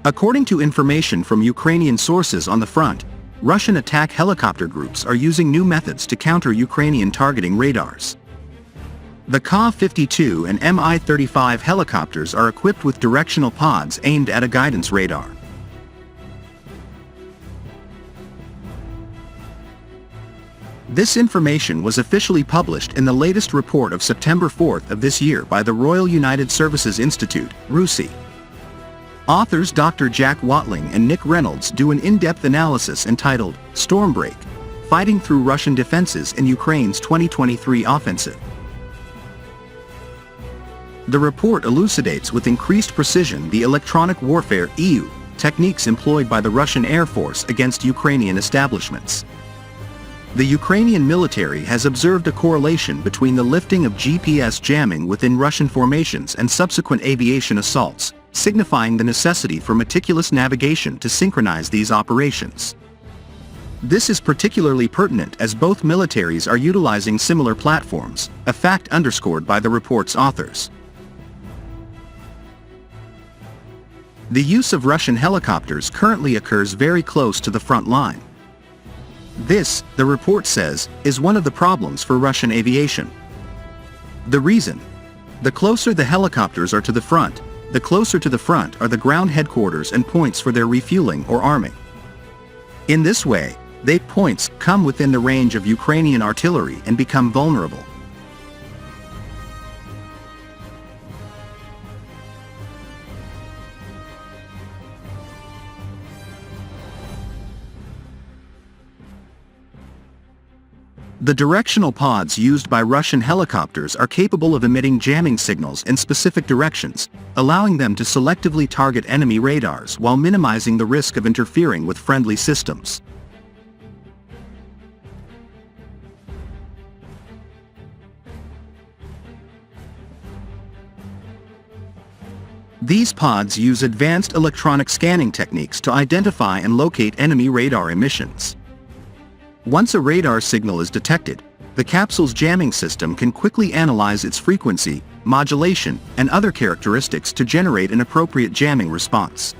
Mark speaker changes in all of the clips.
Speaker 1: According to information from Ukrainian sources on the front, Russian attack helicopter groups are using new methods to counter Ukrainian targeting radars. The Ka-52 and Mi-35 helicopters are equipped with directional pods aimed at a guidance radar. This information was officially published in the latest report of September 4th of this year by the Royal United Services Institute, RUSI. Authors Dr. Jack Watling and Nick Reynolds do an in-depth analysis entitled Stormbreak: Fighting Through Russian Defenses in Ukraine's 2023 Offensive. The report elucidates with increased precision the electronic warfare (EU) techniques employed by the Russian Air Force against Ukrainian establishments. The Ukrainian military has observed a correlation between the lifting of GPS jamming within Russian formations and subsequent aviation assaults, signifying the necessity for meticulous navigation to synchronize these operations. This is particularly pertinent as both militaries are utilizing similar platforms, a fact underscored by the report's authors. The use of Russian helicopters currently occurs very close to the front line. This, the report says, is one of the problems for Russian aviation. The reason? The closer the helicopters are to the front, the closer to the front are the ground headquarters and points for their refueling or arming. In this way, they points come within the range of Ukrainian artillery and become vulnerable. The directional pods used by Russian helicopters are capable of emitting jamming signals in specific directions, allowing them to selectively target enemy radars while minimizing the risk of interfering with friendly systems. These pods use advanced electronic scanning techniques to identify and locate enemy radar emissions. Once a radar signal is detected, the capsule's jamming system can quickly analyze its frequency, modulation, and other characteristics to generate an appropriate jamming response.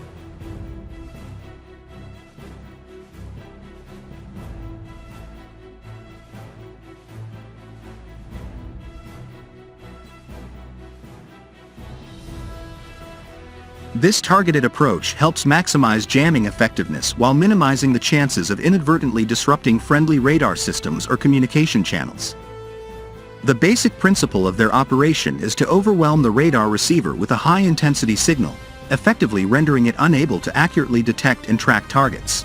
Speaker 1: This targeted approach helps maximize jamming effectiveness while minimizing the chances of inadvertently disrupting friendly radar systems or communication channels. The basic principle of their operation is to overwhelm the radar receiver with a high-intensity signal, effectively rendering it unable to accurately detect and track targets.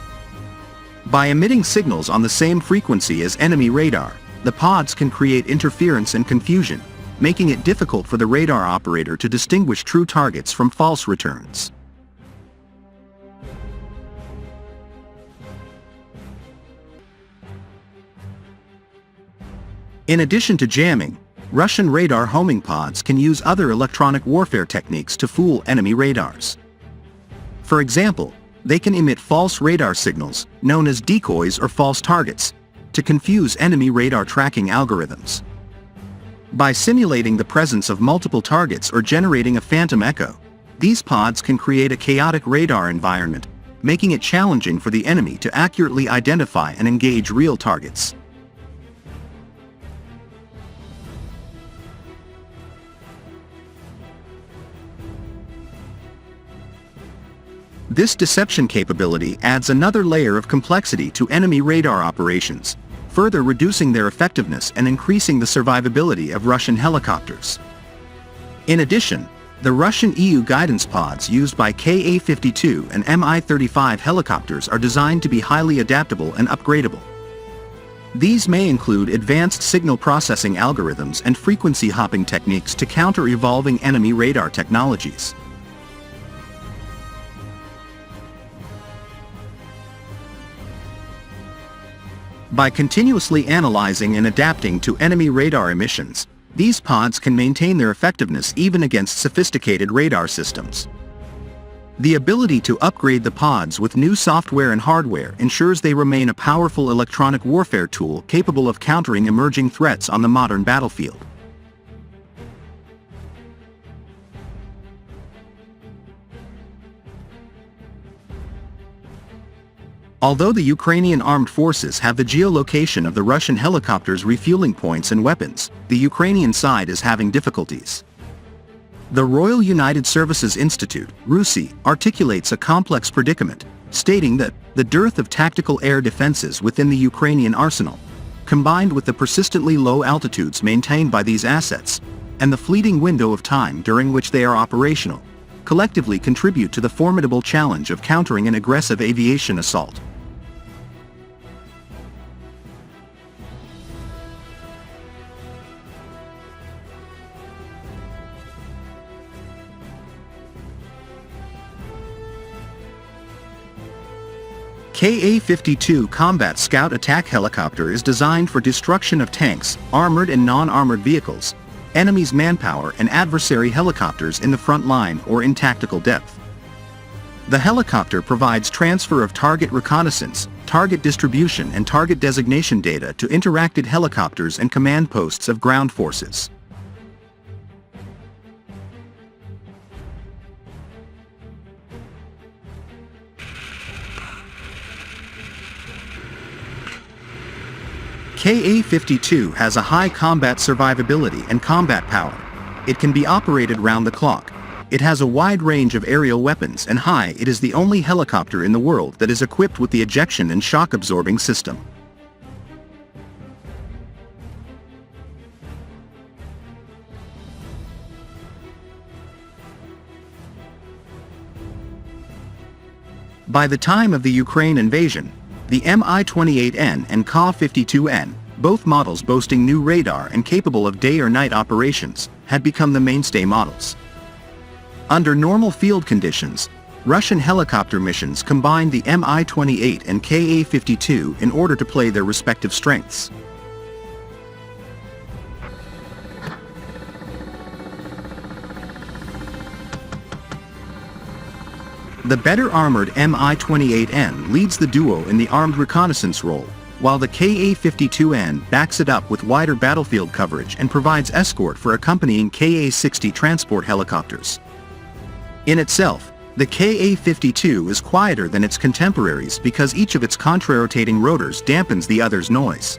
Speaker 1: By emitting signals on the same frequency as enemy radar, the pods can create interference and confusion, making it difficult for the radar operator to distinguish true targets from false returns. In addition to jamming, Russian radar homing pods can use other electronic warfare techniques to fool enemy radars. For example, they can emit false radar signals, known as decoys or false targets, to confuse enemy radar tracking algorithms. By simulating the presence of multiple targets or generating a phantom echo, these pods can create a chaotic radar environment, making it challenging for the enemy to accurately identify and engage real targets. This deception capability adds another layer of complexity to enemy radar operations, further reducing their effectiveness and increasing the survivability of Russian helicopters. In addition, the Russian EU guidance pods used by Ka-52 and Mi-35 helicopters are designed to be highly adaptable and upgradable. These may include advanced signal processing algorithms and frequency hopping techniques to counter evolving enemy radar technologies. By continuously analyzing and adapting to enemy radar emissions, these pods can maintain their effectiveness even against sophisticated radar systems. The ability to upgrade the pods with new software and hardware ensures they remain a powerful electronic warfare tool capable of countering emerging threats on the modern battlefield. Although the Ukrainian armed forces have the geolocation of the Russian helicopters' refueling points and weapons, the Ukrainian side is having difficulties. The Royal United Services Institute, RUSI, articulates a complex predicament, stating that the dearth of tactical air defenses within the Ukrainian arsenal, combined with the persistently low altitudes maintained by these assets, and the fleeting window of time during which they are operational, collectively contribute to the formidable challenge of countering an aggressive aviation assault. Ka-52 Combat Scout Attack Helicopter is designed for destruction of tanks, armored and non-armored vehicles, enemy's manpower and adversary helicopters in the front line or in tactical depth. The helicopter provides transfer of target reconnaissance, target distribution and target designation data to interacted helicopters and command posts of ground forces. Ka-52 has a high combat survivability and combat power. It can be operated round the clock. It has a wide range of aerial weapons and it is the only helicopter in the world that is equipped with the ejection and shock absorbing system. By the time of the Ukraine invasion, the Mi-28N and Ka-52N, both models boasting new radar and capable of day or night operations, had become the mainstay models. Under normal field conditions, Russian helicopter missions combined the Mi-28 and Ka-52 in order to play their respective strengths. The better armored Mi-28N leads the duo in the armed reconnaissance role, while the Ka-52N backs it up with wider battlefield coverage and provides escort for accompanying Ka-60 transport helicopters. In itself, the Ka-52 is quieter than its contemporaries because each of its contrarotating rotors dampens the other's noise.